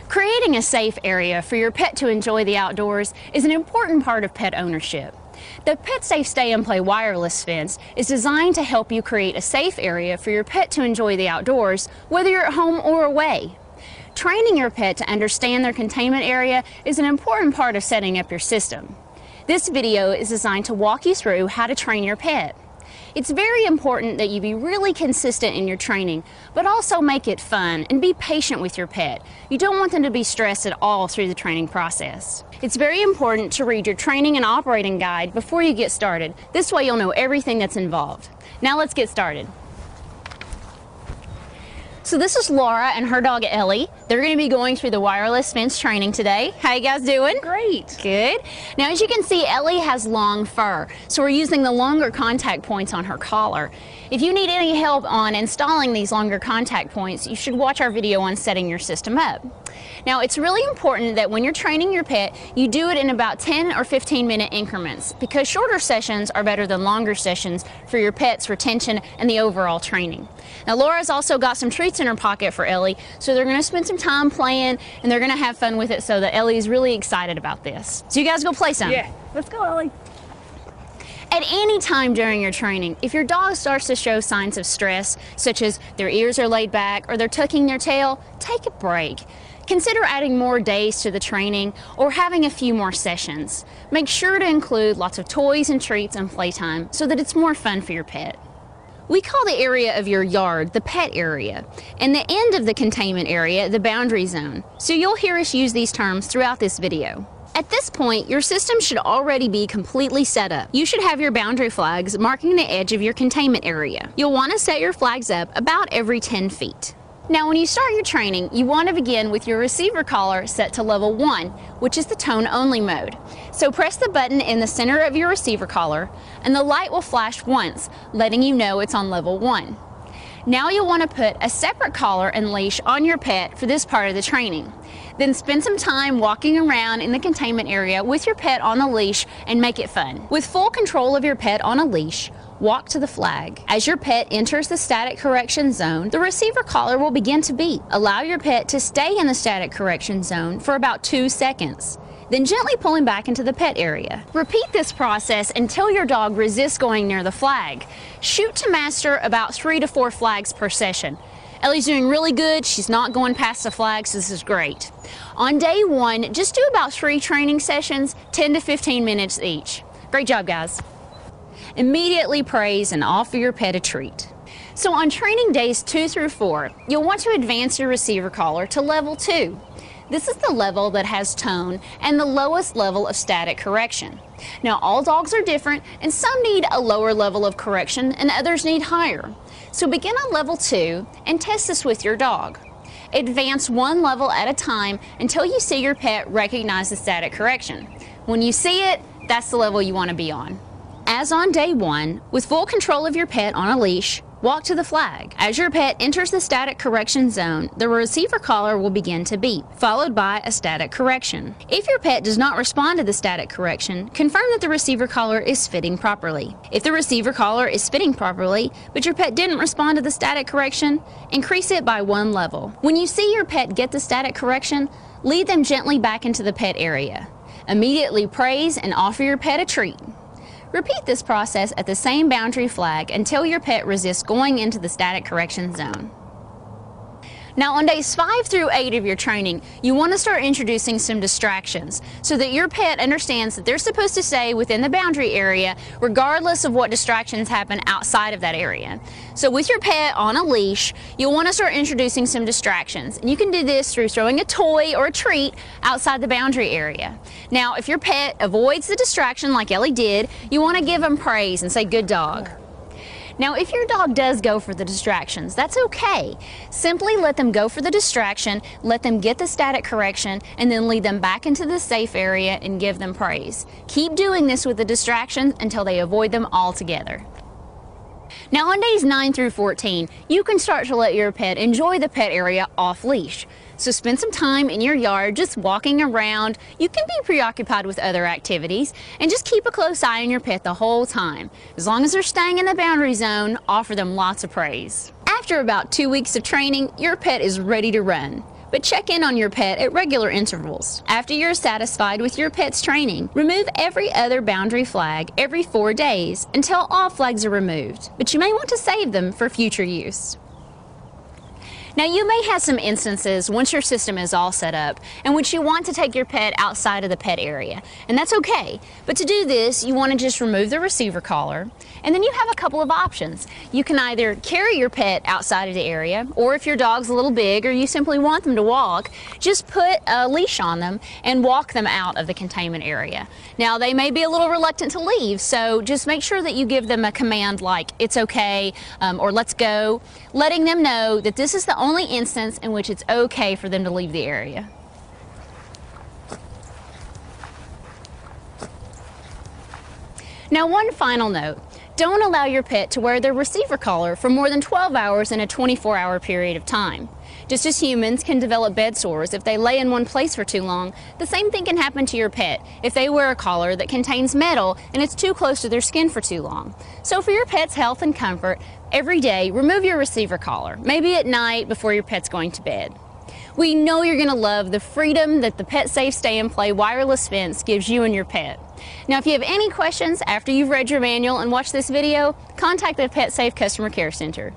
Creating a safe area for your pet to enjoy the outdoors is an important part of pet ownership. The Pet Safe Stay and Play wireless fence is designed to help you create a safe area for your pet to enjoy the outdoors, whether you're at home or away. Training your pet to understand their containment area is an important part of setting up your system. This video is designed to walk you through how to train your pet. It's very important that you be really consistent in your training, but also make it fun and be patient with your pet. You don't want them to be stressed at all through the training process. It's very important to read your training and operating guide before you get started. This way you'll know everything that's involved. Now let's get started. So this is Laura and her dog Ellie. They're going to be going through the wireless fence training today. How you guys doing? Great. Good. Now as you can see, Ellie has long fur, so we're using the longer contact points on her collar. If you need any help on installing these longer contact points, you should watch our video on setting your system up. Now it's really important that when you're training your pet, you do it in about 10 or 15 minute increments, because shorter sessions are better than longer sessions for your pet's retention and the overall training. Now Laura's also got some treats in her pocket for Ellie, so they're going to spend some time playing and they're going to have fun with it, so that Ellie's really excited about this. So you guys go play some. Yeah, let's go, Ellie. At any time during your training, if your dog starts to show signs of stress, such as their ears are laid back or they're tucking their tail, take a break. Consider adding more days to the training or having a few more sessions. Make sure to include lots of toys and treats and playtime so that it's more fun for your pet. We call the area of your yard the pet area, and the end of the containment area the boundary zone, so you'll hear us use these terms throughout this video. At this point, your system should already be completely set up. You should have your boundary flags marking the edge of your containment area. You'll want to set your flags up about every 10 feet. Now when you start your training, you want to begin with your receiver collar set to level 1, which is the tone only mode. So press the button in the center of your receiver collar and the light will flash once, letting you know it's on level 1. Now you'll want to put a separate collar and leash on your pet for this part of the training. Then spend some time walking around in the containment area with your pet on the leash and make it fun. With full control of your pet on a leash, walk to the flag. As your pet enters the static correction zone, the receiver collar will begin to beep. Allow your pet to stay in the static correction zone for about 2 seconds. Then gently pull him back into the pet area. Repeat this process until your dog resists going near the flag. Shoot to master about 3 to 4 flags per session. Ellie's doing really good. She's not going past the flag, so this is great. On day 1, just do about 3 training sessions, 10 to 15 minutes each. Great job, guys. Immediately praise and offer your pet a treat. So on training days 2 through 4, you'll want to advance your receiver collar to level 2. This is the level that has tone and the lowest level of static correction. Now all dogs are different, and some need a lower level of correction and others need higher. So begin on level 2 and test this with your dog. Advance 1 level at a time until you see your pet recognize the static correction. When you see it, that's the level you want to be on. As on day 1, with full control of your pet on a leash, walk to the flag. As your pet enters the static correction zone, the receiver collar will begin to beep, followed by a static correction. If your pet does not respond to the static correction, confirm that the receiver collar is fitting properly. If the receiver collar is fitting properly, but your pet didn't respond to the static correction, increase it by 1 level. When you see your pet get the static correction, lead them gently back into the pet area. Immediately praise and offer your pet a treat. Repeat this process at the same boundary flag until your pet resists going into the static correction zone. Now on days 5 through 8 of your training, you want to start introducing some distractions so that your pet understands that they're supposed to stay within the boundary area regardless of what distractions happen outside of that area. So with your pet on a leash, you'll want to start introducing some distractions. And you can do this through throwing a toy or a treat outside the boundary area. Now if your pet avoids the distraction like Ellie did, you want to give them praise and say, "Good dog." Now if your dog does go for the distractions, that's okay. Simply let them go for the distraction, let them get the static correction, and then lead them back into the safe area and give them praise. Keep doing this with the distractions until they avoid them altogether. Now on days 9 through 14, you can start to let your pet enjoy the pet area off leash. So spend some time in your yard just walking around. You can be preoccupied with other activities and just keep a close eye on your pet the whole time. As long as they're staying in the boundary zone, offer them lots of praise. After about 2 weeks of training, your pet is ready to run. but check in on your pet at regular intervals. After you're satisfied with your pet's training, remove every other boundary flag every 4 days until all flags are removed, but you may want to save them for future use. Now, you may have some instances once your system is all set up in which you want to take your pet outside of the pet area, and that's okay. But to do this, you want to just remove the receiver collar, and then you have a couple of options. You can either carry your pet outside of the area, or if your dog's a little big or you simply want them to walk, just put a leash on them and walk them out of the containment area. Now, they may be a little reluctant to leave, so just make sure that you give them a command like, "It's okay," or "Let's go," letting them know that this is the only instance in which it's okay for them to leave the area. Now, one final note. Don't allow your pet to wear their receiver collar for more than 12 hours in a 24-hour period of time. Just as humans can develop bed sores if they lay in one place for too long, the same thing can happen to your pet if they wear a collar that contains metal and it's too close to their skin for too long. So for your pet's health and comfort, every day remove your receiver collar, maybe at night before your pet's going to bed. We know you're going to love the freedom that the Pet Safe Stay and Play wireless fence gives you and your pet. Now, if you have any questions after you've read your manual and watched this video, contact the Pet Safe Customer Care Center.